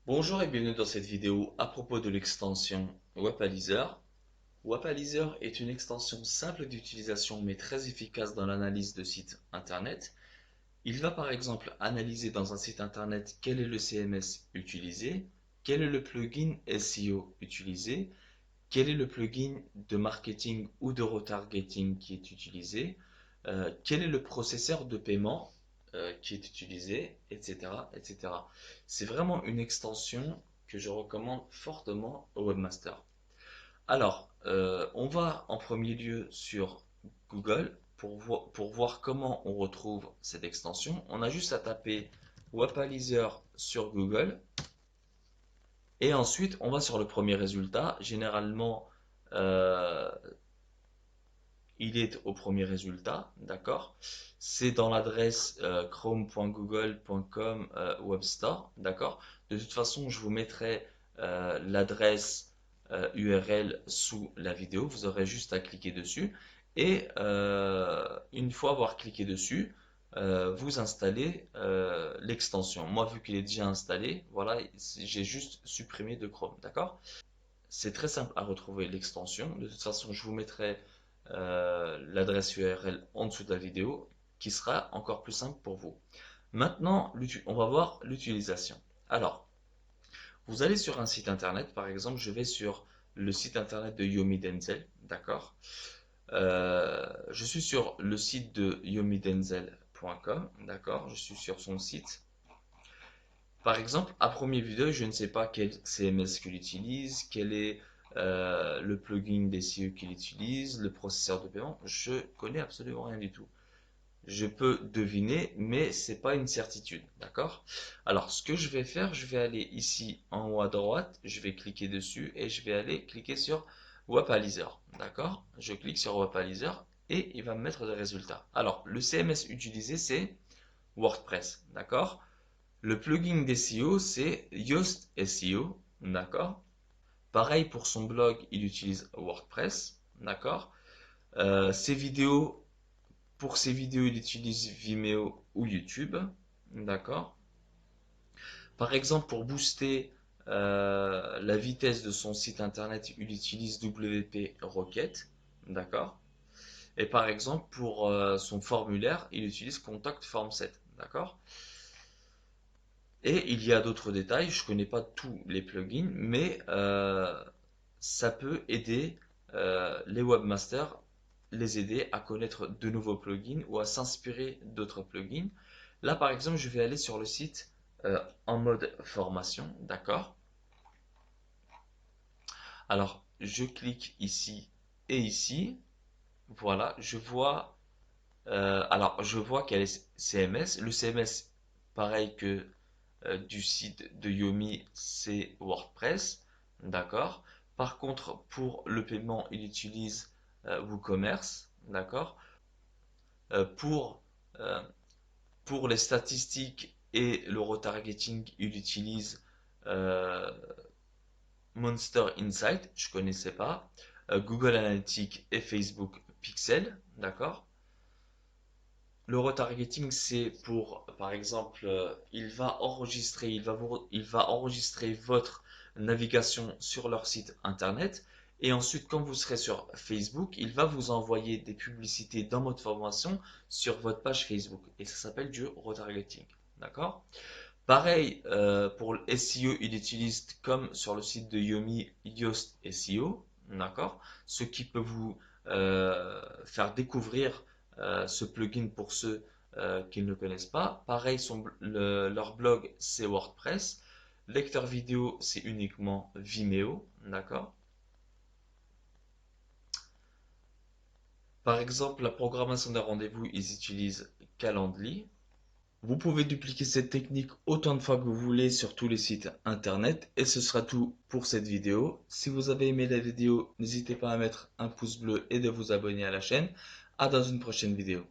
Bonjour et bienvenue dans cette vidéo à propos de l'extension Wapalizer. Wapalizer est une extension simple d'utilisation mais très efficace dans l'analyse de sites internet. Il va par exemple analyser dans un site internet quel est le CMS utilisé, quel est le plugin SEO utilisé, quel est le plugin de marketing ou de retargeting qui est utilisé, quel est le processeur de paiement qui est utilisé, etc., etc. C'est vraiment une extension que je recommande fortement au webmaster. Alors, on va en premier lieu sur Google pour voir comment on retrouve cette extension. On a juste à taper Wapalizer sur Google et ensuite on va sur le premier résultat. Généralement, euh, il est au premier résultat, d'accord? C'est dans l'adresse chrome.google.com Web Store, d'accord? De toute façon, je vous mettrai l'adresse URL sous la vidéo. Vous aurez juste à cliquer dessus. Et une fois avoir cliqué dessus, vous installez l'extension. Moi, vu qu'il est déjà installé, voilà, j'ai juste supprimé de Chrome, d'accord? C'est très simple à retrouver l'extension. De toute façon, je vous mettrai l'adresse URL en dessous de la vidéo qui sera encore plus simple pour vous. Maintenant, on va voir l'utilisation. Alors, vous allez sur un site internet, par exemple, je vais sur le site internet de Yomi Denzel, d'accord? Je suis sur le site de yomidenzel.com, d'accord? Je suis sur son site. Par exemple, à première vidéo, je ne sais pas quel CMS qu'il utilise, quel est le plugin SEO qu'il utilise, le processeur de paiement. Je connais absolument rien du tout. Je peux deviner, mais c'est pas une certitude, d'accord? Alors, ce que je vais faire, je vais aller ici en haut à droite, je vais cliquer dessus et je vais aller cliquer sur Wapalizer, d'accord? Je clique sur Wapalizer et il va me mettre des résultats. Alors, le CMS utilisé, c'est WordPress, d'accord? Le plugin d'SEO, c'est Yoast SEO, d'accord? Pareil pour son blog, il utilise WordPress, d'accord? Ses vidéos, pour ses vidéos, il utilise Vimeo ou YouTube, d'accord? Par exemple, pour booster la vitesse de son site internet, il utilise WP Rocket, d'accord? Et par exemple, pour son formulaire, il utilise Contact Form 7, d'accord? Et il y a d'autres détails, je ne connais pas tous les plugins, mais ça peut aider les webmasters, les aider à connaître de nouveaux plugins ou à s'inspirer d'autres plugins. Là, par exemple, je vais aller sur le site en mode formation, d'accord? Alors, je clique ici et ici. Voilà, je vois qu'elle est CMS. Le CMS, pareil que du site de Yomi, c'est WordPress, d'accord. Par contre, pour le paiement, il utilise WooCommerce, d'accord. Euh, pour, euh, pour les statistiques et le retargeting, il utilise euh, Monster Insight, je ne connaissais pas, Google Analytics et Facebook Pixel, d'accord. Le retargeting, c'est pour, par exemple, il va enregistrer votre navigation sur leur site internet. Et ensuite, quand vous serez sur Facebook, il va vous envoyer des publicités dans votre formation sur votre page Facebook. Et ça s'appelle du retargeting. D'accord? Pareil, pour le SEO, il utilise comme sur le site de Yomi, Yoast SEO, d'accord? Ce qui peut vous faire découvrir ce plugin pour ceux qui ne le connaissent pas. Pareil, leur blog, c'est WordPress. Lecteur vidéo, c'est uniquement Vimeo, d'accord? Par exemple, la programmation des rendez-vous, ils utilisent Calendly. Vous pouvez dupliquer cette technique autant de fois que vous voulez sur tous les sites internet et ce sera tout pour cette vidéo. Si vous avez aimé la vidéo, n'hésitez pas à mettre un pouce bleu et de vous abonner à la chaîne. À dans une prochaine vidéo.